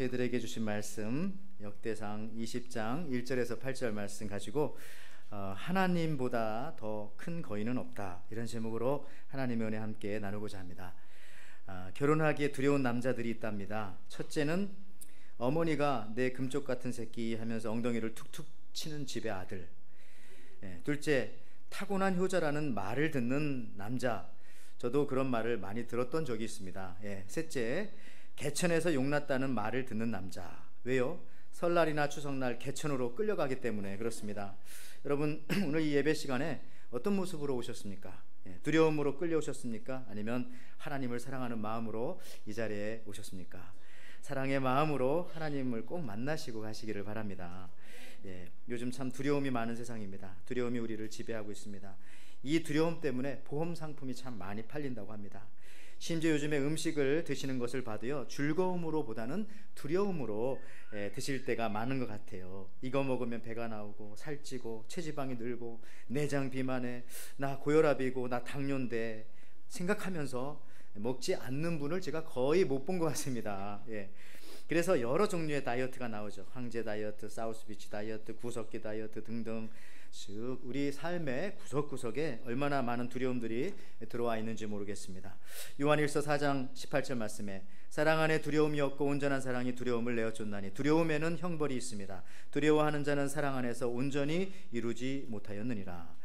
저희들에게 주신 말씀 역대상 20장 1절에서 8절 말씀 가지고 하나님보다 더 큰 거인은 없다, 이런 제목으로 하나님의 은혜 함께 나누고자 합니다. 결혼하기에 두려운 남자들이 있답니다. 첫째는 어머니가 내 금쪽 같은 새끼 하면서 엉덩이를 툭툭 치는 집의 아들. 둘째, 타고난 효자라는 말을 듣는 남자. 저도 그런 말을 많이 들었던 적이 있습니다. 셋째, 개천에서 용났다는 말을 듣는 남자. 왜요? 설날이나 추석날 개천으로 끌려가기 때문에 그렇습니다. 여러분, 오늘 이 예배 시간에 어떤 모습으로 오셨습니까? 두려움으로 끌려오셨습니까? 아니면 하나님을 사랑하는 마음으로 이 자리에 오셨습니까? 사랑의 마음으로 하나님을 꼭 만나시고 가시기를 바랍니다. 요즘 참 두려움이 많은 세상입니다. 두려움이 우리를 지배하고 있습니다. 이 두려움 때문에 보험 상품이 참 많이 팔린다고 합니다. 심지어 요즘에 음식을 드시는 것을 봐도요, 즐거움으로 보다는 두려움으로 드실 때가 많은 것 같아요. 이거 먹으면 배가 나오고 살찌고 체지방이 늘고 내장 비만해, 나 고혈압이고 나 당뇨인데 생각하면서 먹지 않는 분을 제가 거의 못 본 것 같습니다. 그래서 여러 종류의 다이어트가 나오죠. 황제 다이어트, 사우스비치 다이어트, 구석기 다이어트 등등. 즉 우리 삶의 구석구석에 얼마나 많은 두려움들이 들어와 있는지 모르겠습니다. 요한일서 4장 18절 말씀에 사랑 안에 두려움이 없고 온전한 사랑이 두려움을 내어쫓나니 두려움에는 형벌이 있습니다. 두려워하는 자는 사랑 안에서 온전히 이루지 못하였느니라.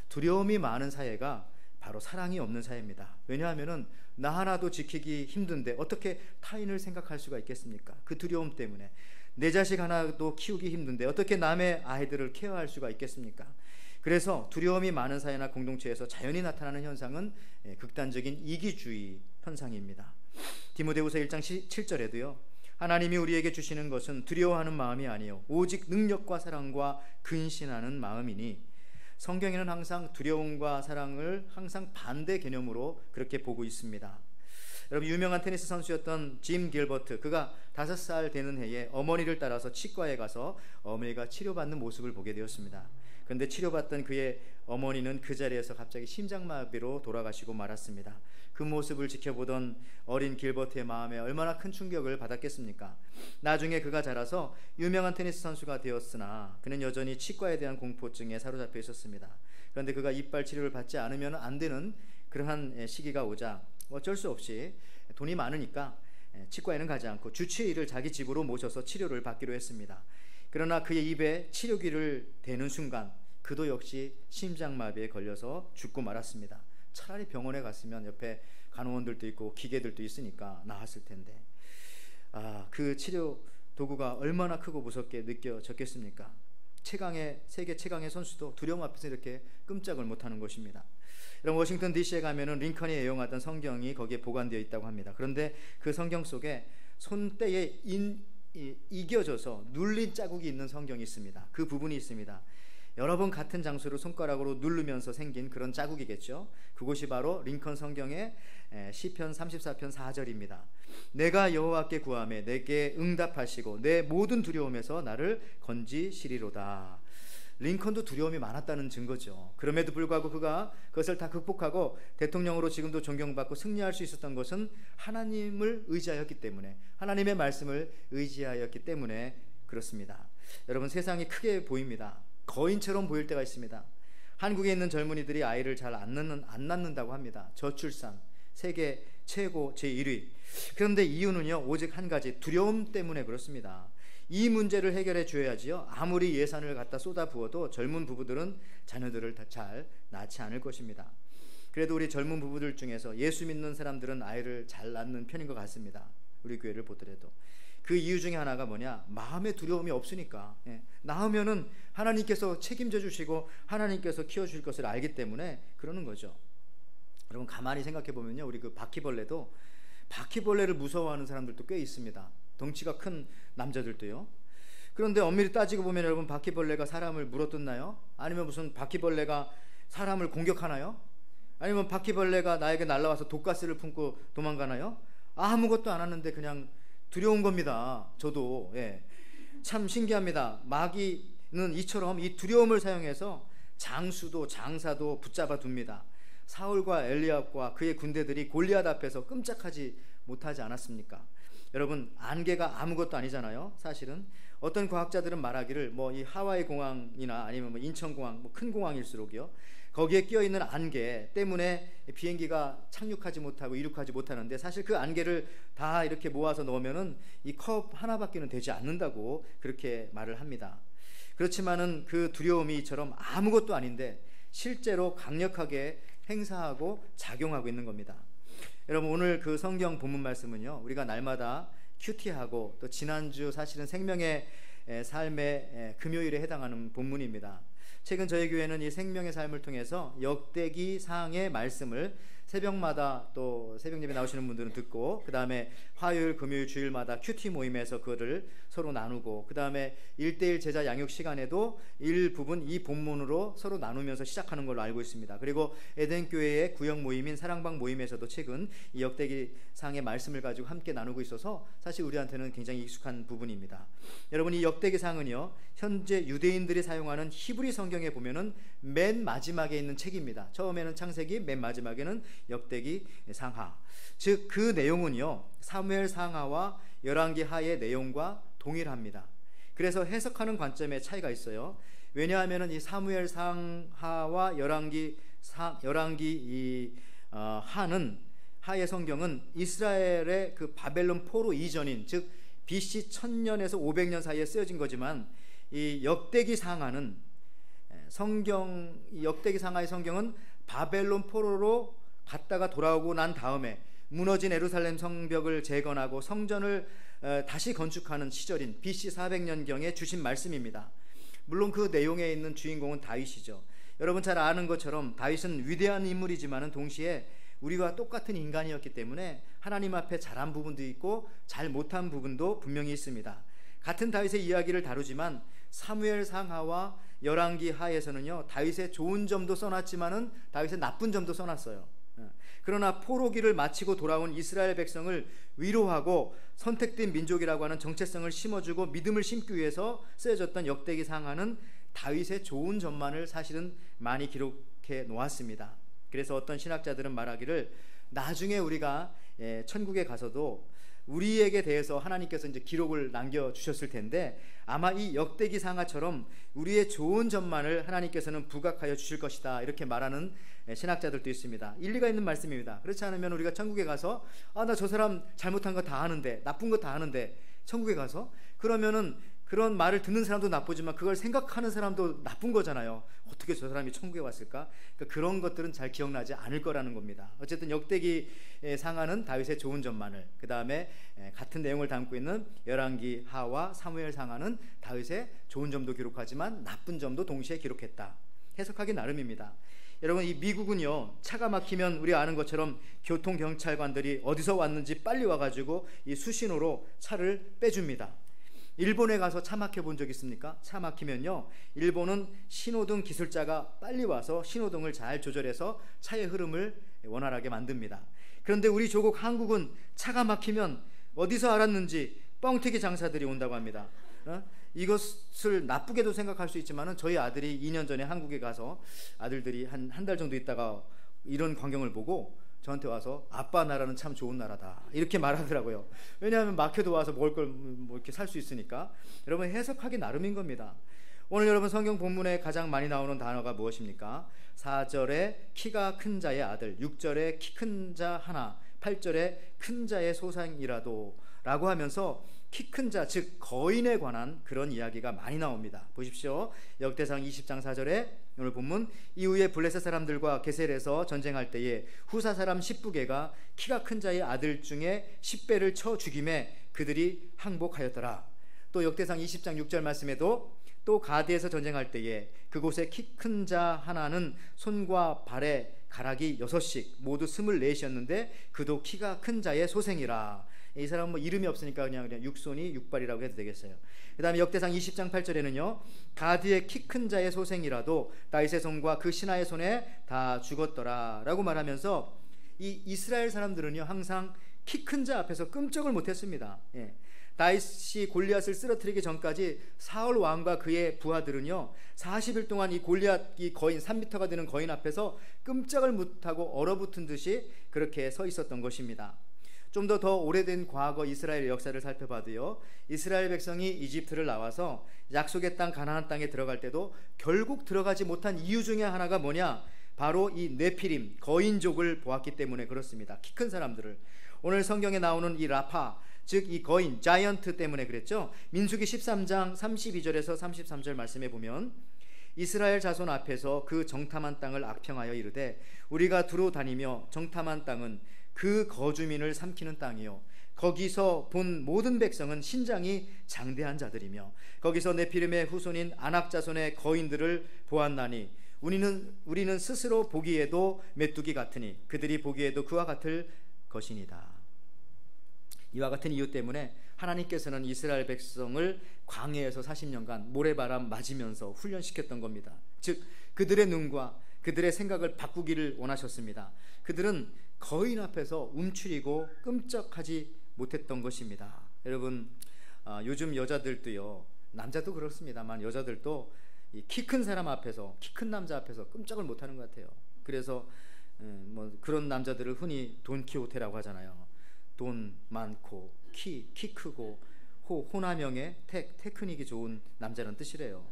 두려움이 많은 사회가 바로 사랑이 없는 사회입니다. 왜냐하면 나 하나도 지키기 힘든데 어떻게 타인을 생각할 수가 있겠습니까? 그 두려움 때문에. 내 자식 하나도 키우기 힘든데 어떻게 남의 아이들을 케어할 수가 있겠습니까? 그래서 두려움이 많은 사회나 공동체에서 자연히 나타나는 현상은 극단적인 이기주의 현상입니다. 디모데후서 1장 7절에도요, 하나님이 우리에게 주시는 것은 두려워하는 마음이 아니요 오직 능력과 사랑과 근신하는 마음이니. 성경에는 항상 두려움과 사랑을 항상 반대 개념으로 그렇게 보고 있습니다. 여러분, 유명한 테니스 선수였던 짐 길버트, 그가 5살 되는 해에 어머니를 따라서 치과에 가서 어머니가 치료받는 모습을 보게 되었습니다. 그런데 치료받던 그의 어머니는 그 자리에서 갑자기 심장마비로 돌아가시고 말았습니다. 그 모습을 지켜보던 어린 길버트의 마음에 얼마나 큰 충격을 받았겠습니까? 나중에 그가 자라서 유명한 테니스 선수가 되었으나 그는 여전히 치과에 대한 공포증에 사로잡혀 있었습니다. 그런데 그가 이빨 치료를 받지 않으면 안 되는 그러한 시기가 오자 어쩔 수 없이 돈이 많으니까 치과에는 가지 않고 주치의를 자기 집으로 모셔서 치료를 받기로 했습니다. 그러나 그의 입에 치료기를 대는 순간 그도 역시 심장마비에 걸려서 죽고 말았습니다. 차라리 병원에 갔으면 옆에 간호원들도 있고 기계들도 있으니까 나았을 텐데, 그 치료 도구가 얼마나 크고 무섭게 느껴졌겠습니까? 세계 최강의 선수도 두려움 앞에서 이렇게 끔짝을 못하는 것입니다. 여러분, 워싱턴 DC에 가면은 링컨이 애용하던 성경이 거기에 보관되어 있다고 합니다. 그런데 그 성경 속에 손때에 이겨져서 눌린 자국이 있는 성경이 있습니다. 그 부분이 있습니다. 여러 번 같은 장소를 손가락으로 누르면서 생긴 그런 자국이겠죠. 그곳이 바로 링컨 성경의 시편 34편 4절입니다. 내가 여호와께 구하매 내게 응답하시고 내 모든 두려움에서 나를 건지시리로다. 링컨도 두려움이 많았다는 증거죠. 그럼에도 불구하고 그가 그것을 다 극복하고 대통령으로 지금도 존경받고 승리할 수 있었던 것은 하나님을 의지하였기 때문에, 하나님의 말씀을 의지하였기 때문에 그렇습니다. 여러분, 세상이 크게 보입니다. 거인처럼 보일 때가 있습니다. 한국에 있는 젊은이들이 아이를 잘 안 낳는다고 합니다. 저출산 세계 최고 제1위. 그런데 이유는요, 오직 한 가지, 두려움 때문에 그렇습니다. 이 문제를 해결해 줘야지요, 아무리 예산을 갖다 쏟아 부어도 젊은 부부들은 자녀들을 잘 낳지 않을 것입니다. 그래도 우리 젊은 부부들 중에서 예수 믿는 사람들은 아이를 잘 낳는 편인 것 같습니다. 우리 교회를 보더라도. 그 이유 중에 하나가 뭐냐, 마음의 두려움이 없으니까. 낳으면은 하나님께서 책임져 주시고 하나님께서 키워주실 것을 알기 때문에 그러는 거죠. 여러분, 가만히 생각해 보면요, 우리 그 바퀴벌레도, 바퀴벌레를 무서워하는 사람들도 꽤 있습니다. 덩치가 큰 남자들도요. 그런데 엄밀히 따지고 보면 여러분, 바퀴벌레가 사람을 물어뜯나요? 아니면 무슨 바퀴벌레가 사람을 공격하나요? 아니면 바퀴벌레가 나에게 날아와서 독가스를 품고 도망가나요? 아무것도 안 하는데 그냥 두려운 겁니다. 저도 참 신기합니다. 마귀는 이처럼 이 두려움을 사용해서 장수도 장사도 붙잡아 둡니다. 사울과 엘리압과 그의 군대들이 골리앗 앞에서 끔찍하지 못하지 않았습니까? 여러분, 안개가 아무것도 아니잖아요. 사실은 어떤 과학자들은 말하기를 뭐 이 하와이 공항이나 아니면 뭐 인천공항, 뭐 큰 공항일수록요, 거기에 끼어 있는 안개 때문에 비행기가 착륙하지 못하고 이륙하지 못하는데, 사실 그 안개를 다 이렇게 모아서 넣으면은 이 컵 하나밖에는 되지 않는다고 그렇게 말을 합니다. 그렇지만은 그 두려움이 이처럼 아무것도 아닌데 실제로 강력하게 행사하고 작용하고 있는 겁니다. 여러분, 오늘 그 성경 본문 말씀은요, 우리가 날마다 큐티하고 또 지난주 사실은 생명의 삶의 금요일에 해당하는 본문입니다. 최근 저희 교회는 이 생명의 삶을 통해서 역대기 상의 말씀을 새벽마다, 또 새벽 예배 나오시는 분들은 듣고, 그 다음에 화요일 금요일 주일마다 큐티 모임에서 그거를 서로 나누고, 그 다음에 1:1 제자 양육 시간에도 일부분 이 본문으로 서로 나누면서 시작하는 걸로 알고 있습니다. 그리고 에덴교회의 구역 모임인 사랑방 모임에서도 최근 이 역대기 상의 말씀을 가지고 함께 나누고 있어서 사실 우리한테는 굉장히 익숙한 부분입니다. 여러분, 이 역대기 상은요, 현재 유대인들이 사용하는 히브리 성경에 보면은 맨 마지막에 있는 책입니다. 처음에는 창세기, 맨 마지막에는 역대기 상하. 즉 그 내용은요, 사무엘 상하와 열왕기 하의 내용과 동일합니다. 그래서 해석하는 관점에 차이가 있어요. 왜냐하면은 이 사무엘 상하와 열왕기 하는 하의 성경은 이스라엘의 그 바벨론 포로 이전인, 즉 BC 1000년에서 500년 사이에 쓰여진 거지만, 이 역대기 상하는 역대기 상하의 성경은 바벨론 포로로 갔다가 돌아오고 난 다음에 무너진 예루살렘 성벽을 재건하고 성전을 다시 건축하는 시절인 BC 400년경에 주신 말씀입니다. 물론 그 내용에 있는 주인공은 다윗이죠. 여러분 잘 아는 것처럼 다윗은 위대한 인물이지만 동시에 우리와 똑같은 인간이었기 때문에 하나님 앞에 잘한 부분도 있고 잘 못한 부분도 분명히 있습니다. 같은 다윗의 이야기를 다루지만 사무엘 상하와 열왕기 하에서는요, 다윗의 좋은 점도 써놨지만은 다윗의 나쁜 점도 써놨어요. 그러나 포로기를 마치고 돌아온 이스라엘 백성을 위로하고 선택된 민족이라고 하는 정체성을 심어주고 믿음을 심기 위해서 쓰여졌던 역대기 상하는 다윗의 좋은 점만을 사실은 많이 기록해 놓았습니다. 그래서 어떤 신학자들은 말하기를, 나중에 우리가 천국에 가서도 우리에게 대해서 하나님께서 이제 기록을 남겨주셨을 텐데, 아마 이 역대기 상하처럼 우리의 좋은 점만을 하나님께서는 부각하여 주실 것이다, 이렇게 말하는 신학자들도 있습니다. 일리가 있는 말씀입니다. 그렇지 않으면 우리가 천국에 가서 나 저 사람 잘못한 거 다 아는데, 나쁜 거 다 아는데, 천국에 가서 그러면은 그런 말을 듣는 사람도 나쁘지만 그걸 생각하는 사람도 나쁜 거잖아요. 어떻게 저 사람이 천국에 왔을까? 그러니까 그런 것들은 잘 기억나지 않을 거라는 겁니다. 어쨌든 역대기 상하는 다윗의 좋은 점만을, 그 다음에 같은 내용을 담고 있는 열왕기 하와 사무엘 상하는 다윗의 좋은 점도 기록하지만 나쁜 점도 동시에 기록했다. 해석하기 나름입니다. 여러분, 이 미국은요, 차가 막히면 우리 아는 것처럼 교통경찰관들이 어디서 왔는지 빨리 와가지고 이 수신호로 차를 빼줍니다. 일본에 가서 차 막혀 본 적 있습니까? 차 막히면요, 일본은 신호등 기술자가 빨리 와서 신호등을 잘 조절해서 차의 흐름을 원활하게 만듭니다. 그런데 우리 조국 한국은 차가 막히면 어디서 알았는지 뻥튀기 장사들이 온다고 합니다. 이것을 나쁘게도 생각할 수 있지만 저희 아들이 2년 전에 한국에 가서 아들들이 한 달 정도 있다가 이런 광경을 보고 저한테 와서 아빠 나라는 참 좋은 나라다 이렇게 말하더라고요. 왜냐하면 막혀도 와서 먹을 걸 뭐 이렇게 살 수 있으니까. 여러분, 해석하기 나름인 겁니다. 오늘 여러분 성경 본문에 가장 많이 나오는 단어가 무엇입니까? 4절에 키가 큰 자의 아들, 6절에 키 큰 자 하나, 8절에 큰 자의 소상이라도 라고 하면서 키 큰 자, 즉 거인에 관한 그런 이야기가 많이 나옵니다. 보십시오. 역대상 20장 4절에 오늘 본문, 이후에 블레셋 사람들과 게셀에서 전쟁할 때에 후사 사람 10부개가 키가 큰 자의 아들 중에 10배를 쳐 죽임에 그들이 항복하였더라. 또 역대상 20장 6절 말씀에도 또 가드에서 전쟁할 때에 그곳에 키 큰 자 하나는 손과 발에 가락이 6씩 모두 24이었는데 그도 키가 큰 자의 소생이라. 이 사람은 뭐 이름이 없으니까 그냥 육손이 육발이라고 해도 되겠어요. 그 다음에 역대상 20장 8절에는요, 가드의 키 큰 자의 소생이라도 다윗의 손과 그 신하의 손에 다 죽었더라 라고 말하면서 이 이스라엘 사람들은요, 항상 키 큰 자 앞에서 끔찍을 못했습니다. 다윗이 골리앗을 쓰러뜨리기 전까지 사울 왕과 그의 부하들은요, 40일 동안 이 골리앗, 이 거인 3m가 되는 거인 앞에서 끔찍을 못하고 얼어붙은 듯이 그렇게 서 있었던 것입니다. 좀 더 오래된 과거 이스라엘의 역사를 살펴봐도요, 이스라엘 백성이 이집트를 나와서 약속의 땅 가나안 땅에 들어갈 때도 결국 들어가지 못한 이유 중에 하나가 뭐냐? 바로 이 네피림, 거인족을 보았기 때문에 그렇습니다. 키 큰 사람들을. 오늘 성경에 나오는 이 라파, 즉 이 거인, 자이언트 때문에 그랬죠. 민수기 13장 32절에서 33절 말씀해 보면, 이스라엘 자손 앞에서 그 정탐한 땅을 악평하여 이르되 우리가 두루 다니며 정탐한 땅은 그 거주민을 삼키는 땅이요, 거기서 본 모든 백성은 신장이 장대한 자들이며 거기서 네피림의 후손인 아낙 자손의 거인들을 보았나니 우리는 스스로 보기에도 메뚜기 같으니 그들이 보기에도 그와 같을 것이니이다. 이와 같은 이유 때문에 하나님께서는 이스라엘 백성을 광야에서 40년간 모래바람 맞으면서 훈련시켰던 겁니다. 즉 그들의 눈과 그들의 생각을 바꾸기를 원하셨습니다. 그들은 거인 앞에서 움츠리고 끔찍하지 못했던 것입니다. 여러분, 요즘 여자들도요, 남자도 그렇습니다만 여자들도 키 큰 사람 앞에서, 키 큰 남자 앞에서 끔찍을 못하는 것 같아요. 그래서 뭐 그런 남자들을 흔히 돈키호테라고 하잖아요. 돈 많고 키 크고 호남형의 테크닉이 좋은 남자는 뜻이래요.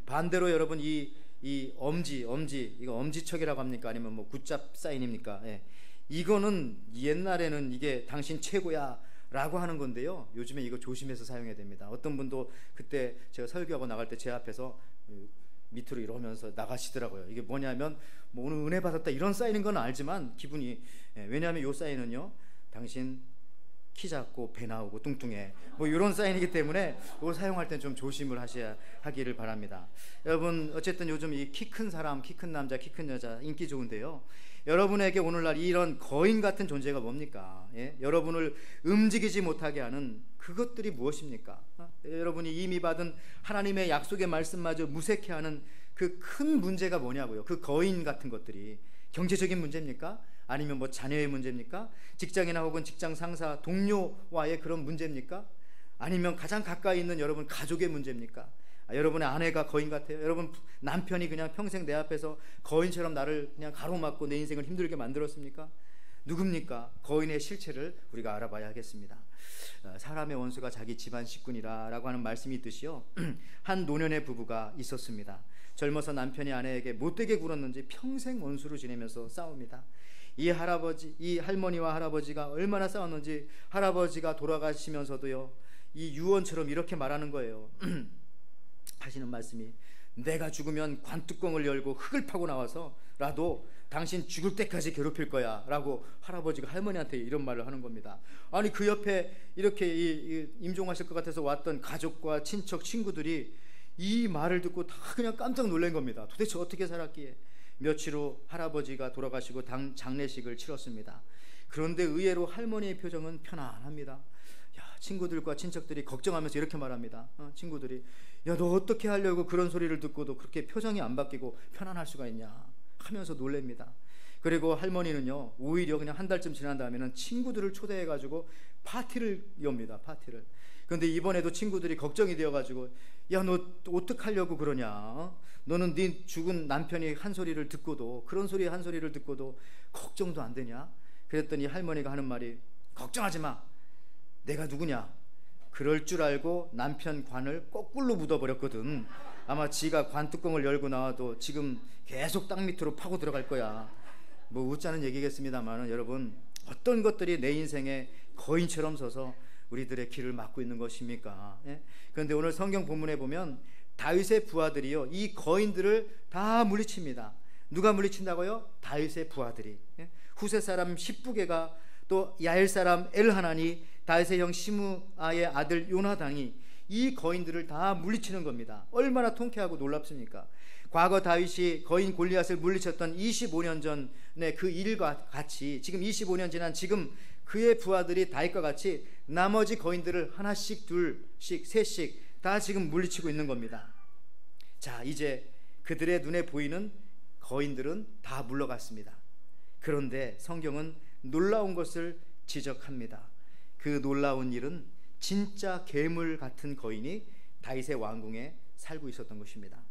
반대로 여러분, 이 엄지 이거 엄지척이라고 합니까? 아니면 뭐 굿잡 사인입니까? 예. 이거는 옛날에는 이게 당신 최고야 라고 하는 건데요, 요즘에 이거 조심해서 사용해야 됩니다. 어떤 분도 그때 제가 설교하고 나갈 때 제 앞에서 밑으로 이러면서 나가시더라고요. 이게 뭐냐면 뭐 오늘 은혜 받았다 이런 사인인 건 알지만 기분이, 왜냐하면 이 사인은요, 당신 키 작고 배 나오고 뚱뚱해, 뭐 이런 사인이기 때문에 이거 사용할 땐 좀 조심을 하기를 바랍니다. 여러분, 어쨌든 요즘 이 키 큰 사람, 키 큰 남자, 키 큰 여자 인기 좋은데요, 여러분에게 오늘날 이런 거인 같은 존재가 뭡니까? 예? 여러분을 움직이지 못하게 하는 그것들이 무엇입니까? 여러분이 이미 받은 하나님의 약속의 말씀마저 무색해 하는 그 큰 문제가 뭐냐고요. 그 거인 같은 것들이 경제적인 문제입니까? 아니면 뭐 자녀의 문제입니까? 직장이나 혹은 직장 상사, 동료와의 그런 문제입니까? 아니면 가장 가까이 있는 여러분 가족의 문제입니까? 여러분의 아내가 거인 같아요? 여러분 남편이 그냥 평생 내 앞에서 거인처럼 나를 그냥 가로막고 내 인생을 힘들게 만들었습니까? 누굽니까? 거인의 실체를 우리가 알아봐야 하겠습니다. 사람의 원수가 자기 집안 식구니라 라고 하는 말씀이 있듯이요, 한 노년의 부부가 있었습니다. 젊어서 남편이 아내에게 못되게 굴었는지 평생 원수로 지내면서 싸웁니다. 이 할머니와 할아버지가 얼마나 싸웠는지 할아버지가 돌아가시면서도요, 이 유언처럼 이렇게 말하는 거예요. 하시는 말씀이, 내가 죽으면 관뚜껑을 열고 흙을 파고 나와서라도 당신 죽을 때까지 괴롭힐 거야 라고 할아버지가 할머니한테 이런 말을 하는 겁니다. 아니, 그 옆에 이렇게 임종하실 것 같아서 왔던 가족과 친척, 친구들이 이 말을 듣고 다 그냥 깜짝 놀란 겁니다. 도대체 어떻게 살았기에. 며칠 후 할아버지가 돌아가시고 장례식을 치렀습니다. 그런데 의외로 할머니의 표정은 편안합니다. 친구들과 친척들이 걱정하면서 이렇게 말합니다. 친구들이, 야, 너 어떻게 하려고 그런 소리를 듣고도 그렇게 표정이 안 바뀌고 편안할 수가 있냐 하면서 놀랍니다. 그리고 할머니는요, 오히려 그냥 한 달쯤 지난 다음에는 친구들을 초대해가지고 파티를 엽니다. 파티를. 그런데 이번에도 친구들이 걱정이 되어가지고, 야, 너 어떡하려고 그러냐? 너는 네 죽은 남편이 한 소리를 듣고도, 그런 소리 한 소리를 듣고도 걱정도 안 되냐? 그랬더니 할머니가 하는 말이, 걱정하지 마. 내가 누구냐? 그럴 줄 알고 남편 관을 거꾸로 묻어버렸거든. 아마 지가 관뚜껑을 열고 나와도 지금 계속 땅 밑으로 파고 들어갈 거야. 뭐 웃자는 얘기겠습니다만, 여러분, 어떤 것들이 내 인생에 거인처럼 서서 우리들의 길을 막고 있는 것입니까? 예? 그런데 오늘 성경 본문에 보면 다윗의 부하들이요, 이 거인들을 다 물리칩니다. 누가 물리친다고요? 다윗의 부하들이. 예? 후세 사람 십부게가, 또 야엘 사람 엘하나니, 다윗의 형 시므아의 아들 요나단이 이 거인들을 다 물리치는 겁니다. 얼마나 통쾌하고 놀랍습니까? 과거 다윗이 거인 골리앗을 물리쳤던 25년 전의 그 일과 같이 지금 25년 지난 지금 그의 부하들이 다윗과 같이 나머지 거인들을 하나씩, 둘씩, 셋씩 다 지금 물리치고 있는 겁니다. 자, 이제 그들의 눈에 보이는 거인들은 다 물러갔습니다. 그런데 성경은 놀라운 것을 지적합니다. 그 놀라운 일은 진짜 괴물 같은 거인이 다윗의 왕궁에 살고 있었던 것입니다.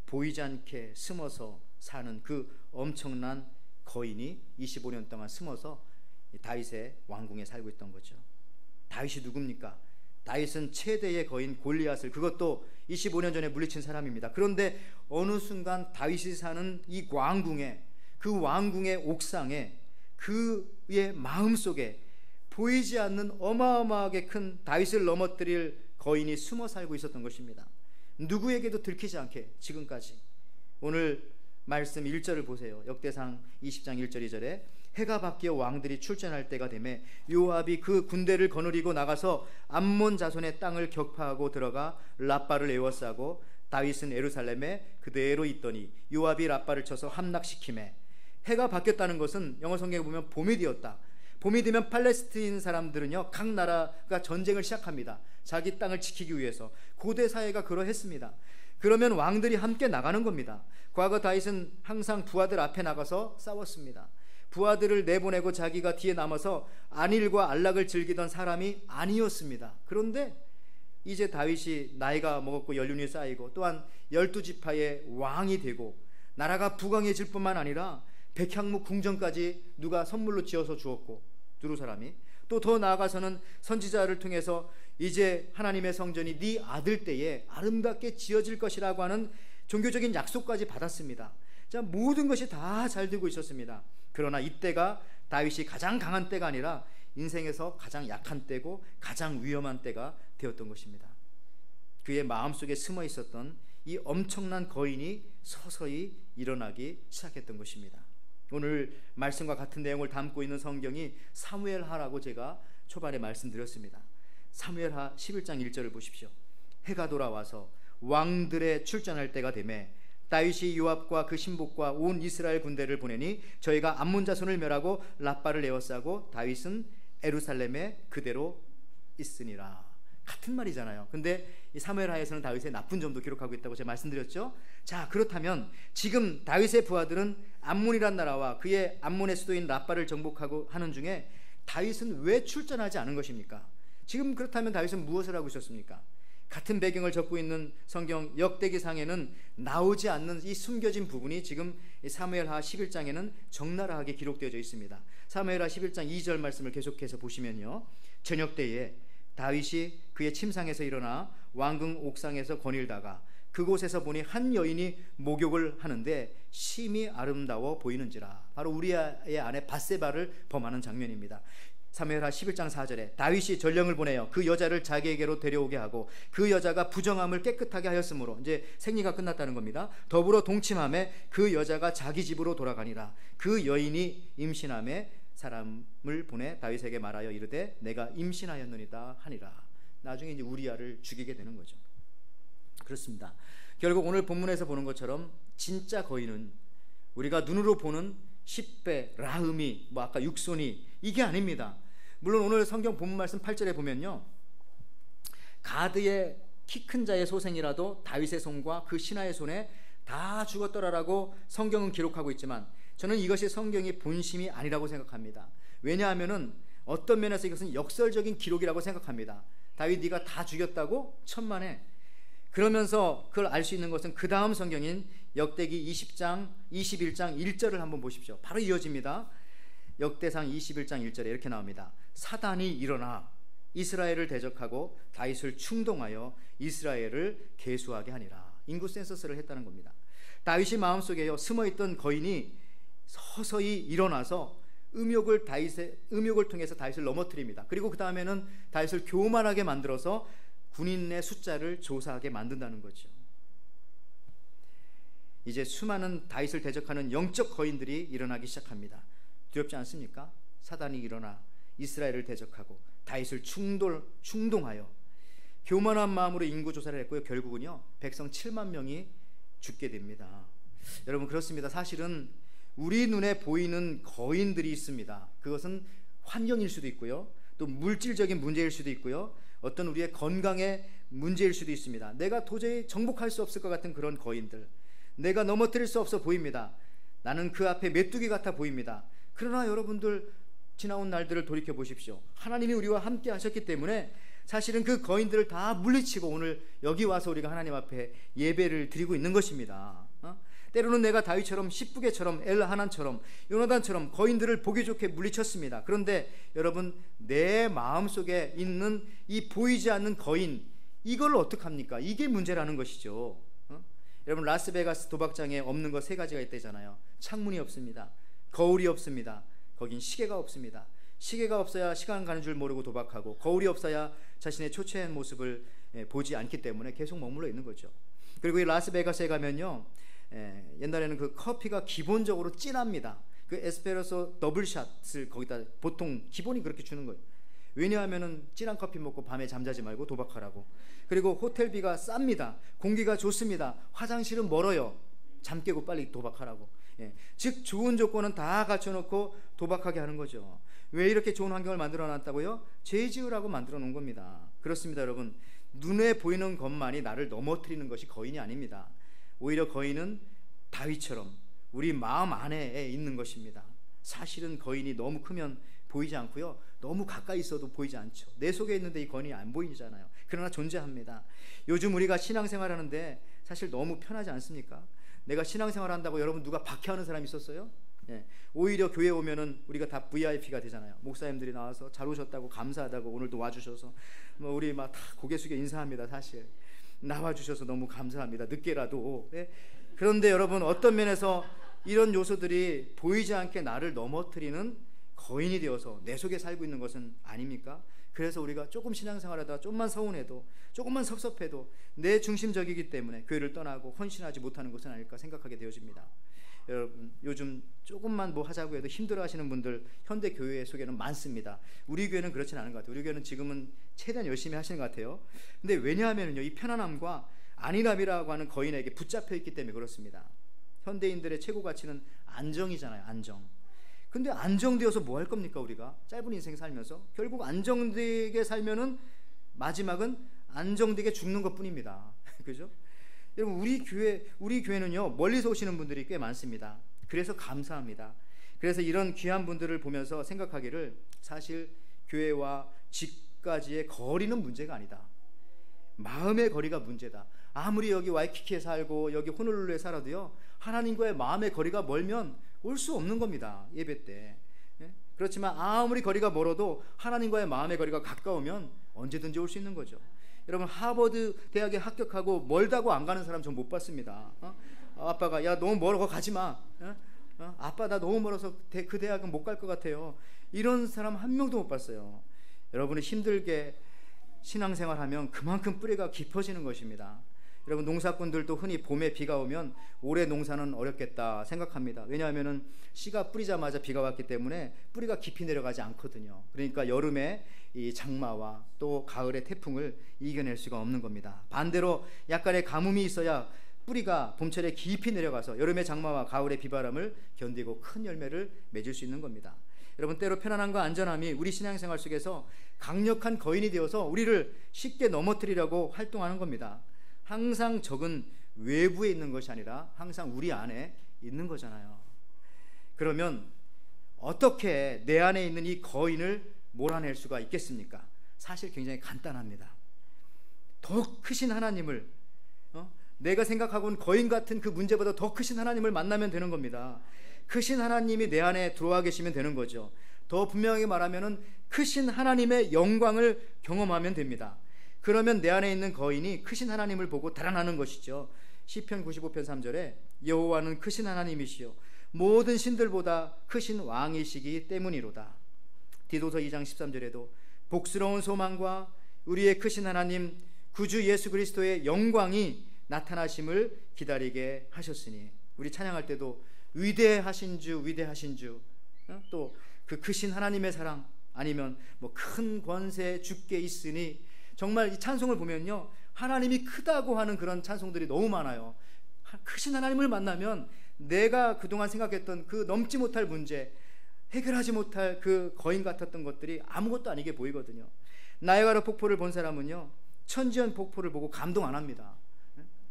보이지 않게 숨어서 사는 그 엄청난 거인이 25년 동안 숨어서 다윗의 왕궁에 살고 있던 거죠. 다윗이 누굽니까? 다윗은 최대의 거인 골리앗을, 그것도 25년 전에 물리친 사람입니다. 그런데 어느 순간 다윗이 사는 이 왕궁에, 그 왕궁의 옥상에, 그의 마음속에 보이지 않는 어마어마하게 큰 다윗을 넘어뜨릴 거인이 숨어 살고 있었던 것입니다. 누구에게도 들키지 않게 지금까지. 오늘 말씀 1절을 보세요. 역대상 20장 1절 2절에 해가 바뀌어 왕들이 출전할 때가 되매 요압이 그 군대를 거느리고 나가서 암몬 자손의 땅을 격파하고 들어가 라빠를 에워싸고 다윗은 예루살렘에 그대로 있더니 요압이 라빠를 쳐서 함락시키매. 해가 바뀌었다는 것은 영어 성경에 보면 봄이 되었다. 봄이 되면 팔레스틴 사람들은요, 각 나라가 전쟁을 시작합니다. 자기 땅을 지키기 위해서. 고대 사회가 그러했습니다. 그러면 왕들이 함께 나가는 겁니다. 과거 다윗은 항상 부하들 앞에 나가서 싸웠습니다. 부하들을 내보내고 자기가 뒤에 남아서 안일과 안락을 즐기던 사람이 아니었습니다. 그런데 이제 다윗이 나이가 먹었고 연륜이 쌓이고 또한 12지파의 왕이 되고 나라가 부강해질 뿐만 아니라 백향목 궁전까지 누가 선물로 지어서 주었고, 두루 사람이 또 더 나아가서는 선지자를 통해서 이제 하나님의 성전이 네 아들 때에 아름답게 지어질 것이라고 하는 종교적인 약속까지 받았습니다. 자, 모든 것이 다 잘 되고 있었습니다. 그러나 이때가 다윗이 가장 강한 때가 아니라 인생에서 가장 약한 때고 가장 위험한 때가 되었던 것입니다. 그의 마음속에 숨어 있었던 이 엄청난 거인이 서서히 일어나기 시작했던 것입니다. 오늘 말씀과 같은 내용을 담고 있는 성경이 사무엘하라고 제가 초반에 말씀드렸습니다. 사무엘하 11장 1절을 보십시오. 해가 돌아와서 왕들의 출전할 때가 되매 다윗이 요압과 그 신복과 온 이스라엘 군대를 보내니 저희가 암몬 자손을 멸하고 라빠를 에워싸고 다윗은 예루살렘에 그대로 있으니라. 같은 말이잖아요. 근데 이 사무엘하에서는 다윗의 나쁜 점도 기록하고 있다고 제가 말씀드렸죠. 자, 그렇다면 지금 다윗의 부하들은 암몬이란 나라와 그의 암몬의 수도인 라빠를 정복하고 하는 중에 다윗은 왜 출전하지 않은 것입니까? 지금 그렇다면 다윗은 무엇을 하고 있었습니까? 같은 배경을 적고 있는 성경 역대기상에는 나오지 않는 이 숨겨진 부분이 지금 사무엘하 11장에는 적나라하게 기록되어져 있습니다. 사무엘하 11장 2절 말씀을 계속해서 보시면요, 저녁 때에 다윗이 그의 침상에서 일어나 왕궁 옥상에서 거닐다가 그곳에서 보니 한 여인이 목욕을 하는데 심히 아름다워 보이는지라. 바로 우리아의 아내 밧세바를 범하는 장면입니다. 사무엘하 11장 4절에 다윗이 전령을 보내어 그 여자를 자기에게로 데려오게 하고 그 여자가 부정함을 깨끗하게 하였으므로, 이제 생리가 끝났다는 겁니다. 더불어 동침함에 그 여자가 자기 집으로 돌아가니라. 그 여인이 임신함에 사람을 보내 다윗에게 말하여 이르되 내가 임신하였느니라 하니라. 나중에 이제 우리아를 죽이게 되는 거죠. 그렇습니다. 결국 오늘 본문에서 보는 것처럼 진짜 거인은 우리가 눈으로 보는 십배, 라흠이, 아까 육손이, 이게 아닙니다. 물론 오늘 성경 본문 말씀 8절에 보면요, 가드의 키 큰 자의 소생이라도 다윗의 손과 그 신하의 손에 다 죽었더라라고 성경은 기록하고 있지만 저는 이것이 성경의 본심이 아니라고 생각합니다. 왜냐하면은 어떤 면에서 이것은 역설적인 기록이라고 생각합니다. 다윗 네가 다 죽였다고? 천만에. 그러면서 그걸 알 수 있는 것은 그 다음 성경인 역대기 20장 21장 1절을 한번 보십시오. 바로 이어집니다. 역대상 21장 1절에 이렇게 나옵니다. 사단이 일어나 이스라엘을 대적하고 다윗을 충동하여 이스라엘을 계수하게 하니라. 인구 센서스를 했다는 겁니다. 다윗이 마음속에 숨어있던 거인이 서서히 일어나서 음욕을 통해서 다윗을 넘어뜨립니다. 그리고 그 다음에는 다윗을 교만하게 만들어서 군인의 숫자를 조사하게 만든다는 거죠. 이제 수많은 다윗을 대적하는 영적 거인들이 일어나기 시작합니다. 두렵지 않습니까? 사단이 일어나 이스라엘을 대적하고 다윗을 충동하여 교만한 마음으로 인구 조사를 했고요. 결국은요, 백성 7만 명이 죽게 됩니다. 여러분, 그렇습니다. 사실은 우리 눈에 보이는 거인들이 있습니다. 그것은 환경일 수도 있고요, 또 물질적인 문제일 수도 있고요, 어떤 우리의 건강의 문제일 수도 있습니다. 내가 도저히 정복할 수 없을 것 같은 그런 거인들, 내가 넘어뜨릴 수 없어 보입니다. 나는 그 앞에 메뚜기 같아 보입니다. 그러나 여러분들, 지나온 날들을 돌이켜 보십시오. 하나님이 우리와 함께 하셨기 때문에 사실은 그 거인들을 다 물리치고 오늘 여기 와서 우리가 하나님 앞에 예배를 드리고 있는 것입니다. 때로는 내가 다윗처럼 십부개처럼 엘하난처럼 요나단처럼 거인들을 보기 좋게 물리쳤습니다. 그런데 여러분, 내 마음속에 있는 이 보이지 않는 거인, 이걸 어떡합니까? 이게 문제라는 것이죠. 여러분, 라스베가스 도박장에 없는 거 세 가지가 있대잖아요. 창문이 없습니다. 거울이 없습니다. 거긴 시계가 없습니다. 시계가 없어야 시간 가는 줄 모르고 도박하고, 거울이 없어야 자신의 초췌한 모습을 보지 않기 때문에 계속 머물러 있는 거죠. 그리고 이 라스베가스에 가면요, 옛날에는 그 커피가 기본적으로 진합니다. 그 에스프레소 더블샷을 거기다 보통 기본이 그렇게 주는 거예요. 왜냐하면은 진한 커피 먹고 밤에 잠자지 말고 도박하라고. 그리고 호텔비가 쌉니다. 공기가 좋습니다. 화장실은 멀어요. 잠 깨고 빨리 도박하라고. 즉 좋은 조건은 다 갖춰놓고 도박하게 하는 거죠. 왜 이렇게 좋은 환경을 만들어 놨다고요? 죄 지으라고 만들어 놓은 겁니다. 그렇습니다, 여러분. 눈에 보이는 것만이 나를 넘어뜨리는 것이 거인이 아닙니다. 오히려 거인은 다윗처럼 우리 마음 안에 있는 것입니다. 사실은 거인이 너무 크면 보이지 않고요, 너무 가까이 있어도 보이지 않죠. 내 속에 있는데 이 거인이 안 보이잖아요. 그러나 존재합니다. 요즘 우리가 신앙생활 하는데 사실 너무 편하지 않습니까? 내가 신앙생활 한다고 여러분 누가 박해하는 사람 있었어요? 오히려 교회 오면은 우리가 다 VIP가 되잖아요. 목사님들이 나와서 잘 오셨다고, 감사하다고, 오늘도 와주셔서 우리 막 다 고개 숙여 인사합니다. 사실 나와주셔서 너무 감사합니다. 늦게라도. 그런데 여러분, 어떤 면에서 이런 요소들이 보이지 않게 나를 넘어뜨리는 거인이 되어서 내 속에 살고 있는 것은 아닙니까? 그래서 우리가 조금 신앙생활하다가 조금만 서운해도, 조금만 섭섭해도 내 중심적이기 때문에 교회를 떠나고 헌신하지 못하는 것은 아닐까 생각하게 되어집니다. 여러분, 요즘 조금만 뭐 하자고 해도 힘들어하시는 분들 현대 교회 속에는 많습니다. 우리 교회는 그렇진 않은 것 같아요. 우리 교회는 지금은 최대한 열심히 하시는 것 같아요. 근데 왜냐하면요, 이 편안함과 안일함이라고 하는 거인에게 붙잡혀 있기 때문에 그렇습니다. 현대인들의 최고 가치는 안정이잖아요. 안정. 근데 안정되어서 뭐 할 겁니까? 우리가 짧은 인생 살면서 결국 안정되게 살면은 마지막은 안정되게 죽는 것뿐입니다. 그죠? 여러분, 우리 교회는요, 멀리서 오시는 분들이 꽤 많습니다. 그래서 감사합니다. 그래서 이런 귀한 분들을 보면서 생각하기를, 사실 교회와 집까지의 거리는 문제가 아니다. 마음의 거리가 문제다. 아무리 여기 와이키키에 살고 여기 호놀룰루에 살아도요, 하나님과의 마음의 거리가 멀면 올 수 없는 겁니다. 예배 때. 그렇지만 아무리 거리가 멀어도 하나님과의 마음의 거리가 가까우면 언제든지 올 수 있는 거죠. 여러분, 하버드 대학에 합격하고 멀다고 안 가는 사람 전 못 봤습니다. 아빠가 야 너무 멀어 가지 마. 아빠 나 너무 멀어서 그 대학은 못 갈 것 같아요. 이런 사람 한 명도 못 봤어요. 여러분이 힘들게 신앙생활하면 그만큼 뿌리가 깊어지는 것입니다. 여러분, 농사꾼들도 흔히 봄에 비가 오면 올해 농사는 어렵겠다 생각합니다. 왜냐하면 씨가 뿌리자마자 비가 왔기 때문에 뿌리가 깊이 내려가지 않거든요. 그러니까 여름에 이 장마와 또 가을의 태풍을 이겨낼 수가 없는 겁니다. 반대로 약간의 가뭄이 있어야 뿌리가 봄철에 깊이 내려가서 여름의 장마와 가을의 비바람을 견디고 큰 열매를 맺을 수 있는 겁니다. 여러분, 때로 편안함과 안전함이 우리 신앙생활 속에서 강력한 거인이 되어서 우리를 쉽게 넘어뜨리려고 활동하는 겁니다. 항상 적은 외부에 있는 것이 아니라 항상 우리 안에 있는 거잖아요. 그러면 어떻게 내 안에 있는 이 거인을 몰아낼 수가 있겠습니까? 사실 굉장히 간단합니다. 더 크신 하나님을, 내가 생각하고는 거인 같은 그 문제보다 더 크신 하나님을 만나면 되는 겁니다. 크신 하나님이 내 안에 들어와 계시면 되는 거죠. 더 분명하게 말하면은 크신 하나님의 영광을 경험하면 됩니다. 그러면 내 안에 있는 거인이 크신 하나님을 보고 달아나는 것이죠. 시편 95편 3절에 여호와는 크신 하나님이시요 모든 신들보다 크신 왕이시기 때문이로다. 디도서 2장 13절에도 복스러운 소망과 우리의 크신 하나님 구주 예수 그리스도의 영광이 나타나심을 기다리게 하셨으니, 우리 찬양할 때도 위대하신 주 위대하신 주, 또 그 크신 하나님의 사랑, 아니면 뭐 큰 권세 주께 있으니, 정말 이 찬송을 보면요, 하나님이 크다고 하는 그런 찬송들이 너무 많아요. 크신 하나님을 만나면 내가 그동안 생각했던 그 넘지 못할 문제, 해결하지 못할 그 거인 같았던 것들이 아무것도 아니게 보이거든요. 나이아가라 폭포를 본 사람은요, 천지연 폭포를 보고 감동 안 합니다.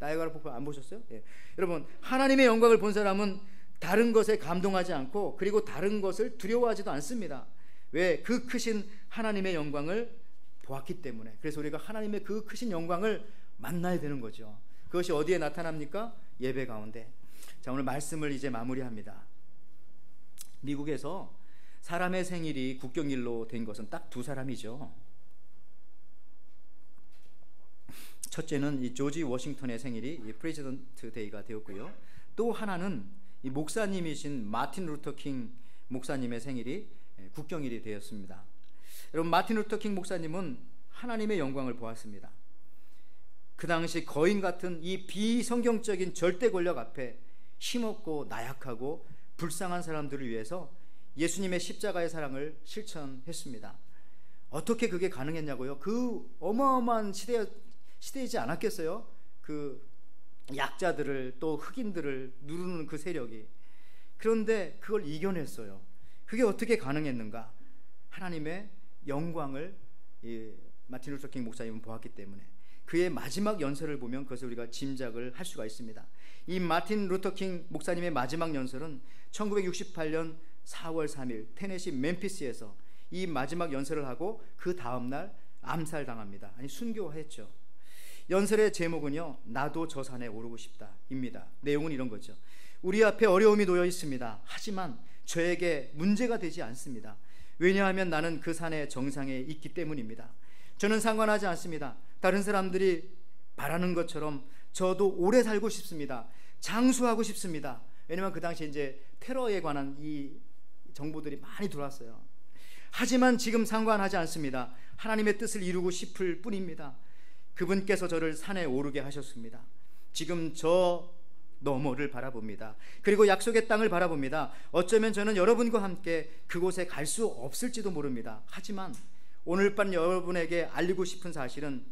나이아가라 폭포 안 보셨어요? 예. 여러분, 하나님의 영광을 본 사람은 다른 것에 감동하지 않고, 그리고 다른 것을 두려워하지도 않습니다. 왜? 그 크신 하나님의 영광을 보았기 때문에. 그래서 우리가 하나님의 그 크신 영광을 만나야 되는 거죠. 그것이 어디에 나타납니까? 예배 가운데. 자, 오늘 말씀을 이제 마무리합니다. 미국에서 사람의 생일이 국경일로 된 것은 딱 두 사람이죠. 첫째는 이 조지 워싱턴의 생일이 이 프레지던트 데이가 되었고요. 또 하나는 이 목사님이신 마틴 루터 킹 목사님의 생일이 국경일이 되었습니다. 여러분, 마틴 루터 킹 목사님은 하나님의 영광을 보았습니다. 그 당시 거인 같은 이 비성경적인 절대 권력 앞에 힘없고 나약하고 불쌍한 사람들을 위해서 예수님의 십자가의 사랑을 실천했습니다. 어떻게 그게 가능했냐고요? 그 어마어마한 시대이지 않았겠어요? 그 약자들을 또 흑인들을 누르는 그 세력이. 그런데 그걸 이겨냈어요. 그게 어떻게 가능했는가? 하나님의 영광을 마틴 루터 킹 목사님은 보았기 때문에. 그의 마지막 연설을 보면 그것을 우리가 짐작을 할 수가 있습니다. 이 마틴 루터 킹 목사님의 마지막 연설은 1968년 4월 3일 테네시 멤피스에서 이 마지막 연설을 하고 그 다음날 암살당합니다. 아니, 순교했죠. 연설의 제목은요, 나도 저 산에 오르고 싶다 입니다. 내용은 이런 거죠. 우리 앞에 어려움이 놓여 있습니다. 하지만 저에게 문제가 되지 않습니다. 왜냐하면 나는 그 산의 정상에 있기 때문입니다. 저는 상관하지 않습니다. 다른 사람들이 바라는 것처럼 저도 오래 살고 싶습니다. 장수하고 싶습니다. 왜냐하면 그 당시에 이제 테러에 관한 이 정보들이 많이 들어왔어요. 하지만 지금 상관하지 않습니다. 하나님의 뜻을 이루고 싶을 뿐입니다. 그분께서 저를 산에 오르게 하셨습니다. 지금 저 너머를 바라봅니다. 그리고 약속의 땅을 바라봅니다. 어쩌면 저는 여러분과 함께 그곳에 갈 수 없을지도 모릅니다. 하지만 오늘 밤 여러분에게 알리고 싶은 사실은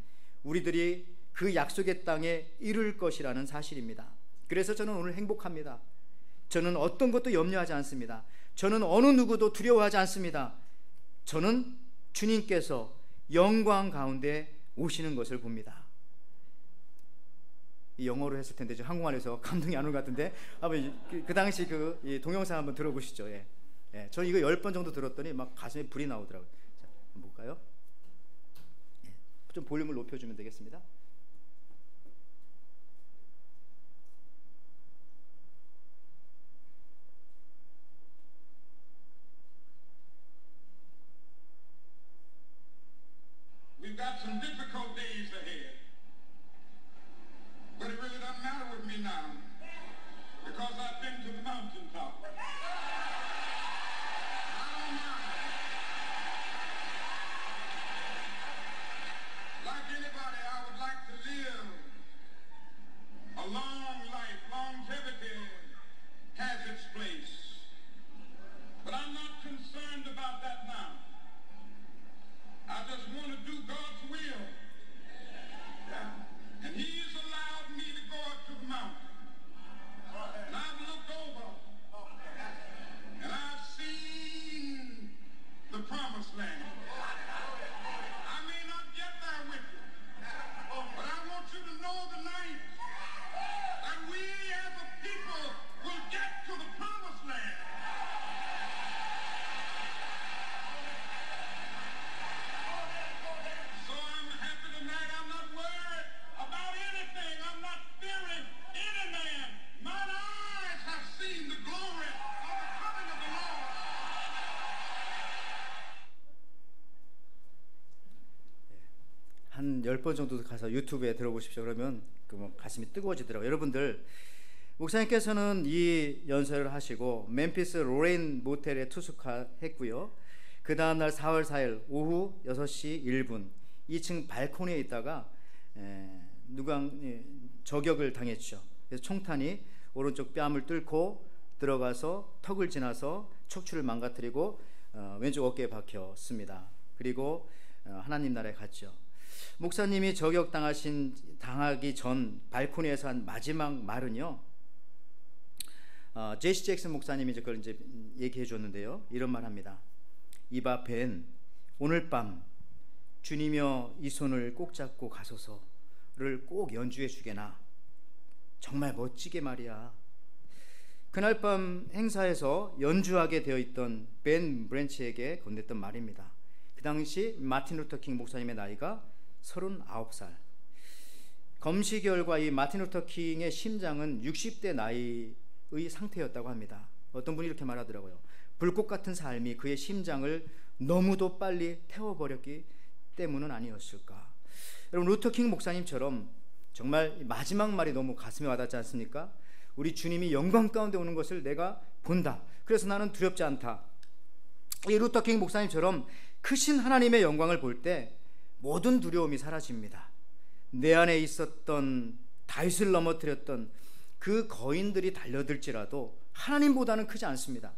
우리들이 그 약속의 땅에 이룰 것이라는 사실입니다. 그래서 저는 오늘 행복합니다. 저는 어떤 것도 염려하지 않습니다. 저는 어느 누구도 두려워하지 않습니다. 저는 주님께서 영광 가운데 오시는 것을 봅니다. 영어로 했을 텐데 지금 한국말로 해서 감동이 안 오는 것 같은데 한번 그 당시 그 동영상 한번 들어보시죠. 저 이거 10번 정도 들었더니 막 가슴에 불이 나오더라고요. 자, 한번 볼까요? 좀 볼륨을 높여주면 되겠습니다. We've got some difficult days ahead, but it really doesn't matter with me now because I've been to the mountaintop. I don't mind. Like anybody, I would like to live a long life. Longevity has its place, but I'm not concerned about that now. I just want to do God's will. Yeah. And He's allowed me to go up to the mountain. And I've looked over. And I've seen the promised land. I may not get there with you. But I want you to know tonight that we as a people will get to the promised land. 한 10번 정도 가서 유튜브에 들어보십시오. 그러면 그 가슴이 뜨거워지더라고요. 여러분들, 목사님께서는 이 연설을 하시고 멤피스 로레인 모텔에 투숙했고요. 그 다음날 4월 4일 오후 6시 1분 2층 발코니에 있다가 저격을 당했죠. 그래서 총탄이 오른쪽 뺨을 뚫고 들어가서 턱을 지나서 척추를 망가뜨리고 왼쪽 어깨에 박혔습니다. 그리고 하나님 나라에 갔죠. 목사님이 당하기 전 발코니에서 한 마지막 말은요, 제시 잭슨 목사님이 그걸 이제 얘기해 줬는데요. 이런 말 합니다. 이봐 벤, 오늘 밤 주님이여 이 손을 꼭 잡고 가소서를 꼭 연주해 주게나. 정말 멋지게 말이야. 그날 밤 행사에서 연주하게 되어 있던 벤 브랜치에게 건넸던 말입니다. 그 당시 마틴 루터 킹 목사님의 나이가 39살. 검시 결과 이 마틴 루터 킹의 심장은 60대 나이 상태였다고 합니다. 어떤 분이 이렇게 말하더라고요. 불꽃 같은 삶이 그의 심장을 너무도 빨리 태워버렸기 때문은 아니었을까. 여러분, 루터킹 목사님처럼 정말 마지막 말이 너무 가슴에 와닿지 않습니까? 우리 주님이 영광 가운데 오는 것을 내가 본다. 그래서 나는 두렵지 않다. 이 루터킹 목사님처럼 크신 하나님의 영광을 볼 때 모든 두려움이 사라집니다. 내 안에 있었던 다윗을 넘어뜨렸던 그 거인들이 달려들지라도 하나님보다는 크지 않습니다.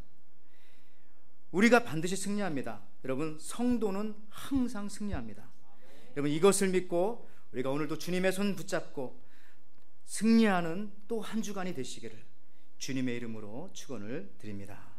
우리가 반드시 승리합니다. 여러분, 성도는 항상 승리합니다. 여러분, 이것을 믿고 우리가 오늘도 주님의 손 붙잡고 승리하는 또 한 주간이 되시기를 주님의 이름으로 축원을 드립니다.